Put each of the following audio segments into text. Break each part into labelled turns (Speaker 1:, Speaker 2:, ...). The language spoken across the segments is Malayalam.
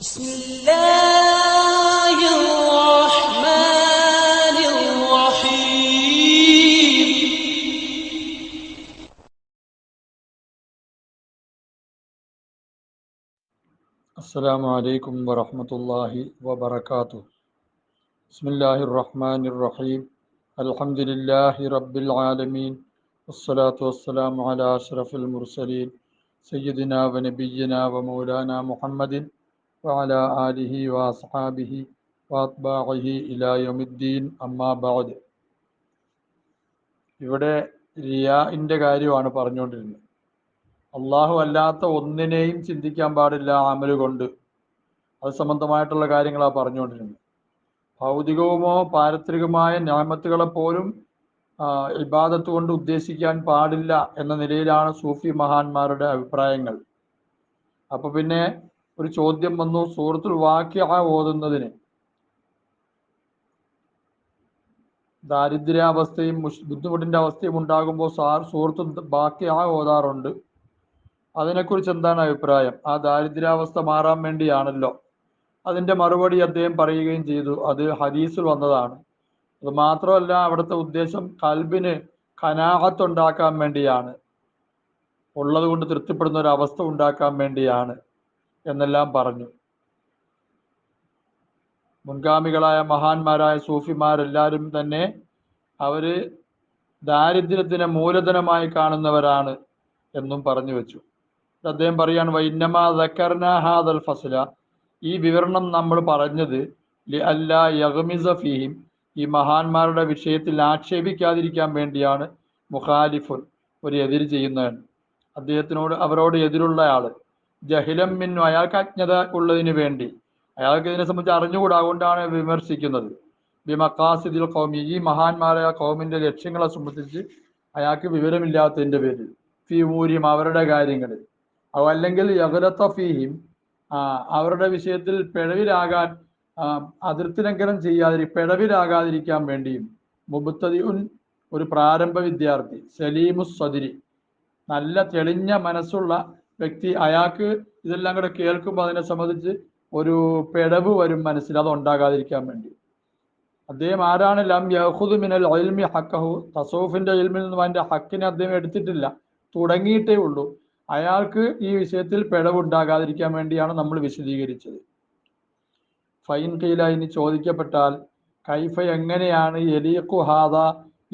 Speaker 1: بسم الله الرحمن الرحيم.
Speaker 2: السلام عليكم ورحمة الله وبركاته. بسم الله الرحمن الرحيم. الحمد لله رب العالمين، والصلاة والسلام على أشرف المرسلين سيدنا ونبينا ومولانا محمد وعلى آله وأصحابه وأتباعه إلى يوم الدين أما بعد. ഇവിടെ റിയാഇൻ്റെ കാര്യമാണ് പറഞ്ഞുകൊണ്ടിരുന്നത്. അള്ളാഹു അല്ലാത്ത ഒന്നിനെയും ചിന്തിക്കാൻ പാടില്ല അമല് കൊണ്ട്. അത് സംബന്ധമായിട്ടുള്ള കാര്യങ്ങളാണ് പറഞ്ഞുകൊണ്ടിരുന്നത്. ഭൗതികവുമോ പാരത്രികമായ നിഅമത്തുകളെപ്പോലും ഇബാദത്ത് കൊണ്ട് ഉദ്ദേശിക്കാൻ പാടില്ല എന്ന നിലയിലാണ് സൂഫി മഹാന്മാരുടെ അഭിപ്രായങ്ങൾ. അപ്പോൾ പിന്നെ ഒരു ചോദ്യം വന്നു, സൂറത്തുൽ വാഖിഅ ഓതുന്നതിന് ദാരിദ്ര്യാവസ്ഥയും ബുദ്ധിമുട്ടിൻ്റെ അവസ്ഥയും ഉണ്ടാകുമ്പോൾ സൂറത്തുൽ വാഖിഅ ഓതാറുണ്ട്. അതിനെക്കുറിച്ച് എന്താണ് അഭിപ്രായം? ആ ദാരിദ്ര്യാവസ്ഥ മാറാൻ വേണ്ടിയാണല്ലോ. അതിൻ്റെ മറുപടി അദ്ദേഹം പറയുകയും ചെയ്തു, അത് ഹദീസിൽ വന്നതാണ്. അത് മാത്രമല്ല, അവിടുത്തെ ഉദ്ദേശം കൽബിന് ഖനാഅത്ത് ഉണ്ടാക്കാൻ വേണ്ടിയാണ്, ഉള്ളത് കൊണ്ട് തൃപ്തിപ്പെടുന്ന ഒരു അവസ്ഥ ഉണ്ടാക്കാൻ വേണ്ടിയാണ് എന്നെല്ലാം പറഞ്ഞു. മുൻഗാമികളായ മഹാന്മാരായ സൂഫിമാരെല്ലാവരും തന്നെ അവർ ദാരിദ്ര്യത്തിനെ മൂലധനമായി കാണുന്നവരാണ് എന്നും പറഞ്ഞു വെച്ചു. അദ്ദേഹം പറയാണ്, വൈന്നമാ ദക്കർനാ ഹാദൽ ഫസ്ല, ഈ വിവരണം നമ്മൾ പറഞ്ഞത് ലി അല്ലാ യഗ്മിസ ഫീഹിം, ഈ മഹാന്മാരുടെ വിഷയത്തിൽ ആക്ഷേപിക്കാതിരിക്കാൻ വേണ്ടിയാണ്. മുഖാലിഫുൻ, ഒരു എതിര് ചെയ്യുന്നവൻ, അദ്ദേഹത്തിനോട് അവരോട് എതിരുള്ള ആൾ. ജഹിലം മിന്നു, അയാൾക്ക് അജ്ഞത ഉള്ളതിന് വേണ്ടി, അയാൾക്ക് ഇതിനെ സംബന്ധിച്ച് അറിഞ്ഞുകൂടാ, അതുകൊണ്ടാണ് വിമർശിക്കുന്നത്. ബി മഖാസിദിൽ ഖൗമി, ഈ മഹാന്മാരായ ഖൗമിൻ്റെ ലക്ഷ്യങ്ങളെ സംബന്ധിച്ച് അയാൾക്ക് വിവരമില്ലാത്തതിൻ്റെ പേരിൽ. ഫീ ഊരിയും, അവരുടെ കാര്യങ്ങൾ. അല്ലെങ്കിൽ യഗ്ലത്ത ഫീഹിം, അവരുടെ വിഷയത്തിൽ പിഴവിലാകാൻ, അതിർത്തി ലംഘനം പിഴവിലാകാതിരിക്കാൻ വേണ്ടിയും. മുബ്തദിഉൻ, ഒരു പ്രാരംഭ വിദ്യാർത്ഥി. സലീമുസ് സദ്രി, നല്ല തെളിഞ്ഞ മനസ്സുള്ള വ്യക്തി, അയാൾക്ക് ഇതെല്ലാം കൂടെ കേൾക്കുമ്പോൾ അതിനെ സംബന്ധിച്ച് ഒരു പിഴവ് വരും മനസ്സിൽ, അത് ഉണ്ടാകാതിരിക്കാൻ വേണ്ടി. അദ്ദേഹം ആരാണ്? ലം യഖുദു മിനൽ ഇൽമി ഹഖഹു, തസൗഫിൻ്റെ ഇൽമിൽ നിന്നും അതിൻ്റെ ഹക്കിനെ അദ്ദേഹം എടുത്തിട്ടില്ല, തുടങ്ങിയിട്ടേ ഉള്ളൂ. അയാൾക്ക് ഈ വിഷയത്തിൽ പിഴവുണ്ടാകാതിരിക്കാൻ വേണ്ടിയാണ് നമ്മൾ വിശദീകരിച്ചത്. ഫൈൻ ഖീല, ഇനി ചോദിക്കപ്പെട്ടാൽ, കൈഫ, എങ്ങനെയാണ്, യലീഖു ഹാദ,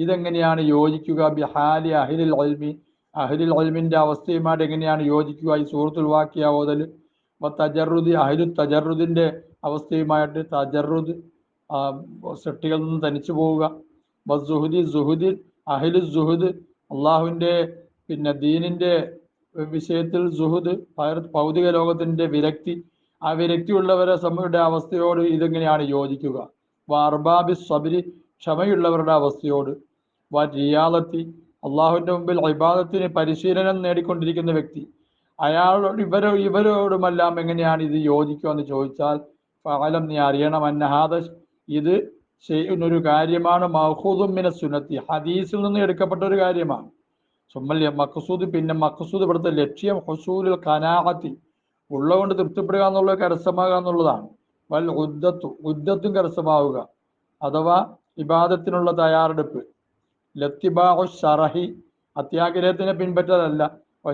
Speaker 2: ഇതെങ്ങനെയാണ് യോജിക്കുക, ബിഹാലി അഹ്ലിൽ ഇൽമി, അഹ്ലുൽ ഇൽമിൻ്റെ അവസ്ഥയുമായിട്ട് എങ്ങനെയാണ് യോജിക്കുക ഈ സൂറത്തുൽ വാഖിഅ ഓതൽ. തജറുദ്, അഹ്ലു തജറുദിൻ്റെ അവസ്ഥയുമായിട്ട്, തജറുദ് സൃഷ്ടികളിൽ നിന്ന് തനിച്ചു പോവുക. വസുഹുദി, സുഹുദിൽ അഹ്ലു സുഹുദ്, അള്ളാഹുവിൻ്റെ ദീനിൻ്റെ വിഷയത്തിൽ സുഹുദ്, ഭൗതിക ലോകത്തിൻ്റെ വിരക്തി, ആ വിരക്തിയുള്ളവരെ സമയുടെ അവസ്ഥയോട് ഇതെങ്ങനെയാണ് യോജിക്കുക. അർബാബി സബ്രി, ക്ഷമയുള്ളവരുടെ അവസ്ഥയോട്. റിയാദത്തി, അള്ളാഹുവിൻ്റെ മുമ്പിൽ ഇബാദത്തിന് പരിശീലനം നേടിക്കൊണ്ടിരിക്കുന്ന വ്യക്തി, അയാളോട് ഇവരോടുമെല്ലാം എങ്ങനെയാണ് ഇത് യോജിക്കുക എന്ന് ചോദിച്ചാൽ, ഫഅലം, നീ അറിയണം, അന്നഹാദ, ഇത് ഒരു കാര്യമാണ്, മഖൂദും മിന സുന്നത്തി, ഹദീസിൽ നിന്ന് എടുക്കപ്പെട്ട ഒരു കാര്യമാണ്. സുമ്മൽ മഖ്സൂദ്, പിന്നെ മഖ്സൂദ്, ഇവിടുത്തെ ലക്ഷ്യം ഹുസൂലുൽ ഖനാഅത്തി, ഉള്ളതുകൊണ്ട് തൃപ്തിപ്പെടുക എന്നുള്ളത് കരസ്ഥമാകുക എന്നുള്ളതാണ്. വൽ ഉദ്ദത്തും കരസ്ഥമാവുക, അഥവാ ഇബാദത്തിനുള്ള തയ്യാറെടുപ്പ്. ലത്തിബാഉ ശറഹി, അത്യാഗ്രഹത്തിനെ പിൻപറ്റലല്ല.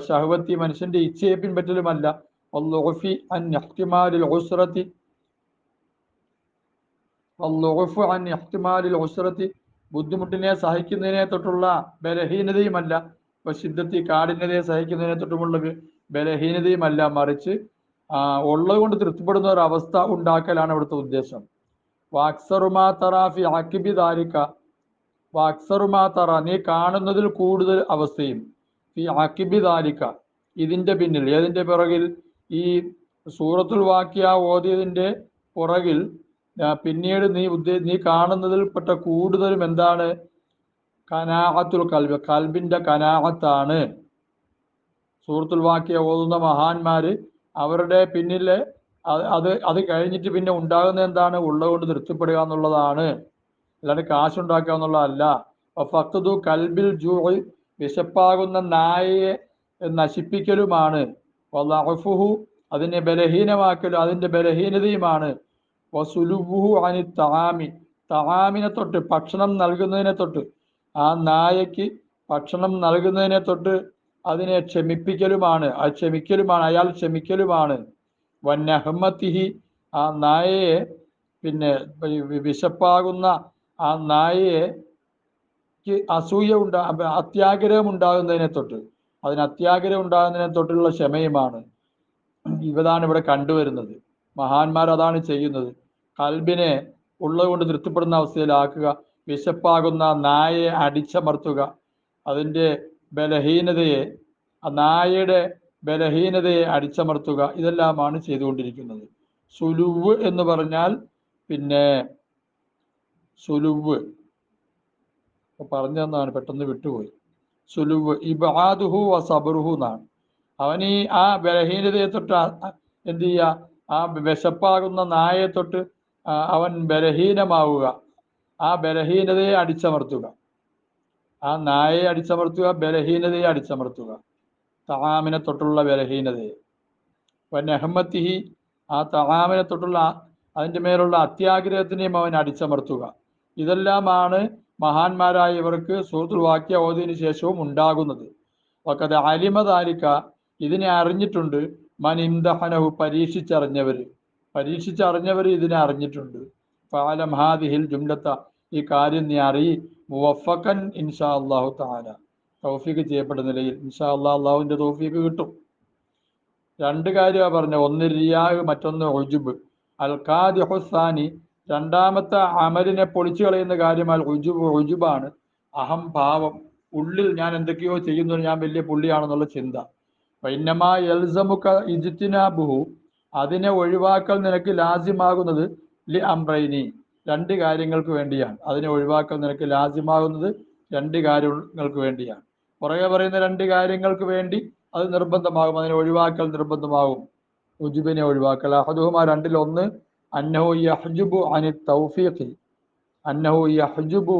Speaker 2: ഷഹവത്തി, മനുഷ്യന്റെ ഇച്ഛയെ പിൻപറ്റലുമല്ല. വല്ലുഉഫി അൻ ഇഹ്തിമാലിൽ ഉസ്റത്തി, വല്ലുഉഫു അൻ ഇഹ്തിമാലിൽ ഉസ്റത്തി, ബുദ്ധിമുട്ടിനെ സഹിക്കുന്നതിനെ തൊട്ടുള്ള ബലഹീനതയുമല്ല. വശിദ്ദത്തി, കാഠിന്യതയെ സഹിക്കുന്നതിനെ തൊട്ടുമുള്ള ബലഹീനതയുമല്ല, മറിച്ച് ഉള്ളത് കൊണ്ട് തൃപ്തിപ്പെടുന്ന ഒരു അവസ്ഥ ഉണ്ടാക്കലാണ് ഇവിടുത്തെ ഉദ്ദേശം. വാക്സറുമാ തറാഫി അക്കിബി ദാലിക, വാക്സറുമാ തറ, നീ കാണുന്നതിൽ കൂടുതൽ അവസ്ഥയും. ഫി അക്കിബി ദാലിക, ഇതിൻ്റെ പിന്നിൽ, ഏതിൻ്റെ പിറകിൽ, ഈ സൂറത്തുൽ വാഖിഅ ഓതിയതിൻ്റെ പുറകിൽ പിന്നീട് നീ കാണുന്നതിൽ പെട്ട കൂടുതലും എന്താണ്? ഖനാഅത്തുൽ ഖൽബ്, ഖൽബിൻ്റെ ഖനാഅത്താണ്. സൂറത്തുൽ വാഖിഅ ഓതുന്ന മഹാന്മാർ, അവരുടെ പിന്നിൽ അത് കഴിഞ്ഞിട്ട് പിന്നെ ഉണ്ടാകുന്ന എന്താണ്? ഉള്ളതുകൊണ്ട് തൃപ്തിപ്പെടുക എന്നുള്ളതാണ്, അല്ലാണ്ട് കാശുണ്ടാക്കുക എന്നുള്ളതല്ല. ഫഖ്ദു കൽബിൽ ജൂഇ, വിശപ്പാകുന്ന നായയെ നശിപ്പിക്കലുമാണ്. വളഅഫുഹു, അതിനെ ബലഹീനമാക്കലും അതിൻ്റെ ബലഹീനതയുമാണ്. വസുലുബുഹു അനി തആമി, തആമിനെ തൊട്ട്, ഭക്ഷണം നൽകുന്നതിനെ തൊട്ട്, ആ നായയ്ക്ക് ഭക്ഷണം നൽകുന്നതിനെ തൊട്ട് അതിനെ ക്ഷമിപ്പിക്കലുമാണ്, അത് ക്ഷമിക്കലുമാണ്, അയാൾ ക്ഷമിക്കലുമാണ്. വന്നഹമ്മത്തിഹി, ആ നായയെ പിന്നെ വിശപ്പാകുന്ന ആ നായയ്ക്ക് അസൂയ അത്യാഗ്രഹം ഉണ്ടാകുന്നതിനെ തൊട്ട്, അതിന് അത്യാഗ്രഹം ഉണ്ടാകുന്നതിനെ തൊട്ടുള്ള ക്ഷമയുമാണ്. ഇതാണ് ഇവിടെ കണ്ടുവരുന്നത്. മഹാന്മാർ അതാണ് ചെയ്യുന്നത്. കൽബിനെ ഉള്ളതുകൊണ്ട് തൃപ്തിപ്പെടുന്ന അവസ്ഥയിലാക്കുക, വിശപ്പാകുന്ന നായയെ അടിച്ചമർത്തുക, അതിൻ്റെ ബലഹീനതയെ, ആ നായയുടെ ബലഹീനതയെ അടിച്ചമർത്തുക, ഇതെല്ലാമാണ് ചെയ്തുകൊണ്ടിരിക്കുന്നത്. സുലുവ് എന്ന് പറഞ്ഞാൽ പിന്നെ സുലുവ് പറഞ്ഞു തന്നാണ്, പെട്ടെന്ന് വിട്ടുപോയി. സുലുവ് ഇബാദുഹു വ സബറുഹു എന്നാണ്. അവൻ ആ ബലഹീനതയെ തൊട്ട് എന്ത് ചെയ്യുക, ആ വിശപ്പാകുന്ന നായയെ തൊട്ട് അവൻ ബലഹീനമാവുക, ആ ബലഹീനതയെ അടിച്ചമർത്തുക, ആ നായയെ അടിച്ചമർത്തുക, ബലഹീനതയെ അടിച്ചമർത്തുക, തആമിനെ തൊട്ടുള്ള ബലഹീനതയെ. വനഹമ്മത്തിഹി, ആ തആമിനെ തൊട്ടുള്ള അതിൻ്റെ മേലുള്ള അത്യാഗ്രഹത്തിനെയും അവൻ അടിച്ചമർത്തുക. ഇതെല്ലാമാണ് മഹാന്മാരായ ഇവർക്ക് സൂറത്തുൽ വാഖിയ ഓതിയതിനു ശേഷവും ഉണ്ടാകുന്നത്. വഖദ് അലിമ ദാലിക, ഇതിനെ അറിഞ്ഞിട്ടുണ്ട്. മൻ ഇംതഹനഹു, പരീക്ഷിച്ചറിഞ്ഞവർ ഇതിനെ അറിഞ്ഞിട്ടുണ്ട്. ഫഅലം ഹാദിഹിൽ ജുംലത, ഈ കാര്യം നീ അറിയി. മുവഫഖൻ ഇൻഷാ അല്ലാഹു തആല, തൗഫീഖ് ചെയ്യപ്പെട്ട നിലയിൽ ഇൻഷാ അല്ലാഹ്, അള്ളാഹുവിൻ്റെ തൗഫീഖ് കിട്ടും. രണ്ട് കാര്യമാണ് പറഞ്ഞത്, ഒന്ന് റിയാഹ്, മറ്റൊന്ന് ഉജുബ്. അൽ ഖാദിഹു സാനി, രണ്ടാമത്തെ അമലിനെ പൊളിച്ചു കളയുന്ന കാര്യം അൽ ഉജുബ്, ഉജുബാണ്. അഹംഭാവം, ഉള്ളിൽ ഞാൻ എന്തൊക്കെയോ ചെയ്യുന്നു, ഞാൻ വലിയ പുള്ളിയാണെന്നുള്ള ചിന്ത. വൈന്നമാ യൽസമുക ഇജ്തിനാബുഹു, അതിനെ ഒഴിവാക്കൽ നിനക്ക് ലാസിമാകുന്നത് ലി അംറൈനി, രണ്ട് കാര്യങ്ങൾക്ക് വേണ്ടിയാണ്. അതിനെ ഒഴിവാക്കൽ നിനക്ക് ലാസിമാകുന്നത് രണ്ട് കാര്യങ്ങൾക്ക് വേണ്ടിയാണ്. പുറകെ പറയുന്ന രണ്ട് കാര്യങ്ങൾക്ക് വേണ്ടി അത് നിർബന്ധമാകും, അതിനെ ഒഴിവാക്കൽ നിർബന്ധമാകും, ഉജുബിനെ ഒഴിവാക്കൽ. അഹദുഹുമാ, രണ്ടിലൊന്ന് അന്നഹു യഹ്ജുബു അനി തൗഫീഖി, അന്നഹു യഹ്ജുബു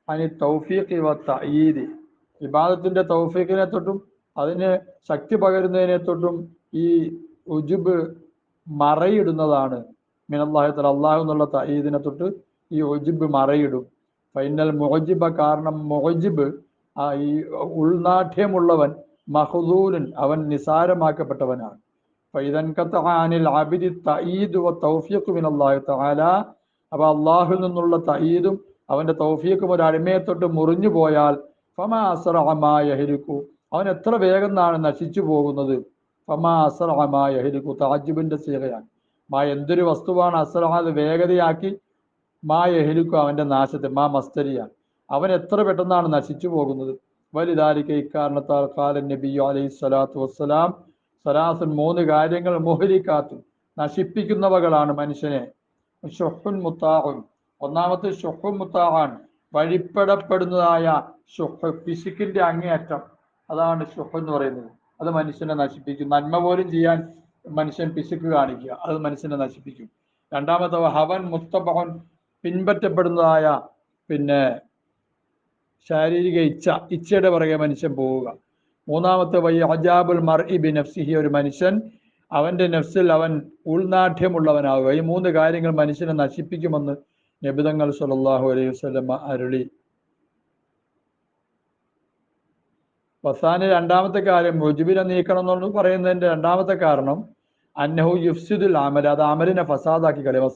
Speaker 2: അനി തൗഫീഖി വ തഅയീദി, ഇബാദത്തിന്റെ തൗഫീഖിനെ തൊട്ടും അതിന് ശക്തി പകരുന്നതിനെ തൊട്ടും ഈ ഉജുബ് മറയിടുന്നതാണ്. മിനല്ലാഹി തആല, അല്ലാഹു എന്നുള്ള തഅയീദിനെ തൊട്ട് ഈ ഉജുബ് മറയിടും. ഫൈനൽ മുഅജിബ, കാരണം മുഅജിബ്, ഈ ഉൾനാഠ്യമുള്ളവൻ, മഖ്ദൂലുൻ, അവൻ നിസാരമാക്കപ്പെട്ടവനാണ്. ഫൈദൻ ഖതഅ അനിൽ അബ്ദി തഅയീദ് വ തൗഫീഖ് മിനല്ലാഹി തആല, അപ്പോൾ അള്ളാഹുവിൽ നിന്നുള്ള തഅയീദും അവന്റെ തൗഫീഖും ഒരു അടിമയെ തൊട്ട് മുറിഞ്ഞു പോയാൽ ഫമാ അസ്റഅ മാ യഹ്ലികു, അവൻ എത്ര വേഗം നാണ് നശിച്ചു പോകുന്നത്. ഫമാ അസ്റഅ മാ യഹ്ലികു, തഅജ്ജുബിന്റെ സീഗയാണ്. മാ, എന്തൊരു വസ്തുവാണ് അസ്റഅ, അത് വേഗതയാക്കി, മാ യഹ്ലികു, അവന്റെ നാശത്തെ, മാ മസ്തരിയാണ്, അവൻ എത്ര പെട്ടെന്നാണ് നശിച്ചു പോകുന്നത്. വലിദാലിക, ഇക്കാരണത്താൽ ഖാല നബി അലൈഹി സ്വലാത്തു വസ്സലാം, സലാസുൻ, മൂന്ന് കാര്യങ്ങൾ, മുഹ്ലികാത്തുൻ, നശിപ്പിക്കുന്നവകളാണ് മനുഷ്യനെ. ഷുഹുൻ മുത്താഉൻ, ഒന്നാമത്തെ ഷുഹുൻ മുത്താആൻ, വഴിപ്പെടപ്പെടുന്നതായ ഷുഹ്, പിശുക്കിന്റെ അങ്ങേയറ്റം, അതാണ് ഷുഹ് എന്ന് പറയുന്നത്. അത് മനുഷ്യനെ നശിപ്പിക്കും. നന്മ പോലും ചെയ്യാൻ മനുഷ്യൻ പിശുക്ക് കാണിക്കുക, അത് മനുഷ്യനെ നശിപ്പിക്കും. രണ്ടാമത്തെ ഹവൻ മുസ്തബഹൻ, പിൻപറ്റപ്പെടുന്നതായ പിന്നെ ശാരീരിക ഇച്ഛയുടെ പുറകെ മനുഷ്യൻ പോവുക. മൂന്നാമത്തെ അജാബുൽ മർഇ ബി നഫ്സിഹി, ഒരു മനുഷ്യൻ അവന്റെ നഫ്സിൽ അവൻ ഉൾനാഠ്യമുള്ളവനാവുക. ഈ മൂന്ന് കാര്യങ്ങൾ മനുഷ്യനെ നശിപ്പിക്കുമെന്ന് നബിതങ്ങൾ സല്ലല്ലാഹു അലൈഹി വസല്ലം അരുളി. വസാനി, രണ്ടാമത്തെ കാര്യം, ഉജുബിനെ നീക്കണം എന്ന് പറയുന്നതിന്റെ രണ്ടാമത്തെ കാരണം അന്നഹു യുഫ്സിദുൽ അമൽ, അത് അമലിനെ ഫസാദാക്കി കളയും,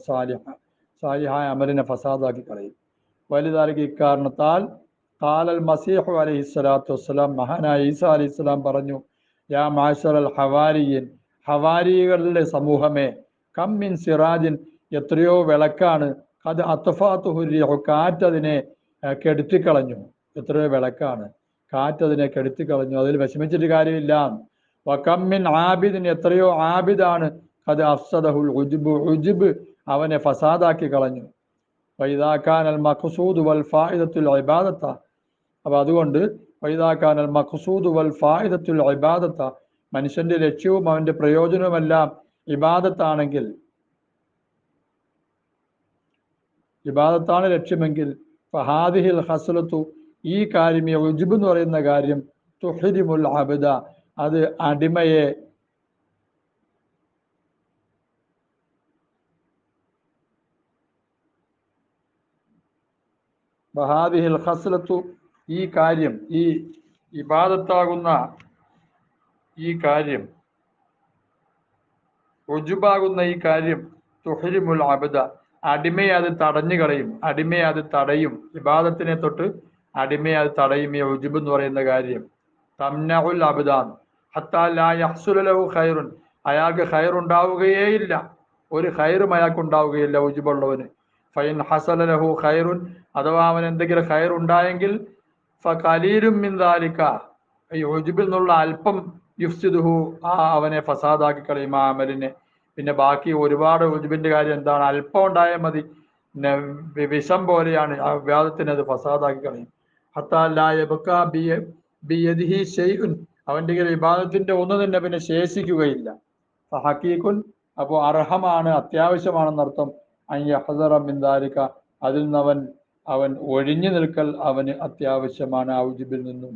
Speaker 2: സാലിഹായ അമലിനെ ഫസാദാക്കി കളയും. വലുതാലിക, ഇക്കാരണത്താൽ ഖാലൽ മസീഹു അലൈഹി സ്വലാത്തു വസ്സലാം, മഹാനായ ഈസാ അലൈഹി സ്വലാം പറഞ്ഞു, യാ മാശറൽ ഹവാരിയിൻ, ഹവാരികളുടെ സമൂഹമേ, കം മിൻ സിറാജിൻ, എത്രയോ വിളക്കാണ്, അത് അത്ഫാത്തുഹു, കാറ്റതിനെ കെടുത്തിക്കളഞ്ഞു, എത്രയോ വിളക്കാണ്, കാറ്റതിനെ കെടുത്തിക്കളഞ്ഞു, അതിൽ വിഷമിച്ചിട്ട് കാര്യമില്ല. വകമ്മിൻ ആബിദിൻ, എത്രയോ ആബിദാണ്, അത് അഫ്സദഹുൽ ഉജ്ബ്, ഉജ്ബ് അവനെ ഫസാദാക്കി കളഞ്ഞു. ഫഇദാ കാനൽ മഖ്സൂദു വൽ ഫായിദത്തുൽ ഇബാദത, അപ്പോൾ അതുകൊണ്ട് ഫഇദാ കാനൽ മഖ്സൂദു വൽ ഫായിദത്തുൽ ഇബാദത, മനുഷ്യന്റെ ലക്ഷ്യവും അവന്റെ പ്രയോജനവുമെല്ലാം ഇബാദത്താണെങ്കിൽ, ഇബാദത്താണ് ലക്ഷ്യമെങ്കിൽ, ഫഹാദിഹിൽ ഹസ്ലത്തു, ഈ കാര്യം, ഈ ഉജ്ബ് എന്ന് പറയുന്ന കാര്യം, തുഹ്രിമുൽ അബ്ദ, അത് അടിമയെ വഹാദിഹിൽ ഖസ്ലത്തു, ഈ കാര്യം, ഈ ഇബാദത്താകുന്ന ഈ കാര്യം, ഉജുബാകുന്ന ഈ കാര്യം, തുഹരിമുൽ അബ്ദ, അടിമയെ അത് തടഞ്ഞു കളയും, അടിമയെ അത് തടയും, ഇബാദത്തിനെ തൊട്ട് അടിമയെ അത് തടയും. ഈ ഉജുബ് എന്ന് പറയുന്ന കാര്യം തംനഉൽ അബ്ദാൻ ഹത്താ ലാ യഹ്സുലു ലഹു ഖൈറുൻ, അയാൾക്ക് ഖൈർ ഉണ്ടാവുകയേയില്ല, ഒരു ഖൈറും അയാൾക്ക് ഉണ്ടാവുകയില്ല ഉജുബുള്ളവന്. ഫൈൻ ഹസല ലഹു ഖൈറുൻ, അഥവാ അവൻ എന്തെങ്കിലും ഖൈർ ഉണ്ടായെങ്കിൽ ഫഖലീലും മിൻ ദാലിക, ഈ ഉജുബിൽ നിന്നുള്ള അല്പം യുഫ്സിദുഹു, അവനെ ഫസാദാക്കി കളയും ആ അമലിനെ. പിന്നെ ബാക്കി ഒരുപാട് ഉജുബിന്റെ കാര്യം എന്താണ്, അല്പം ഉണ്ടായാൽ മതി, വിഷം പോലെയാണ് ആ വിവാദത്തിനെ അത് ഫസാദാക്കി കളയും. ഹത്താ ലാ യബ്ഖാ ബിയദിഹി ശൈഉൻ, അവന്റെ വിവാദത്തിന്റെ ഒന്നും തന്നെ പിന്നെ ശേഷിക്കുകയില്ല. ഹഖീഖുൻ, അപ്പോൾ അർഹമാണ്, അത്യാവശ്യമാണെന്നർത്ഥം. അയ്യഹ്ദറ മിൻ ദാലിക, അതിൽ നിന്ന് അവൻ ഒഴിഞ്ഞു നിൽക്കൽ അവന് അത്യാവശ്യമാണ് ആ ഉജുബിൽ നിന്നും.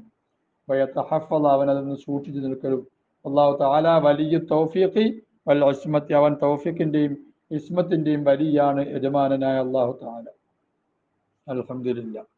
Speaker 2: വയതഹഫള, അവൻ അതിൽ നിന്ന് സൂക്ഷിച്ചു നിൽക്കലും. അല്ലാഹു തആല വലിയ തൗഫീഖി വൽ ഇസ്മത്തി, അവൻ തൗഫീഖിന്റെയും ഇസ്മത്തിന്റെയും വലിയാണ് യജമാനനായ അല്ലാഹു തആല. അൽഹംദുലില്ലാഹ്.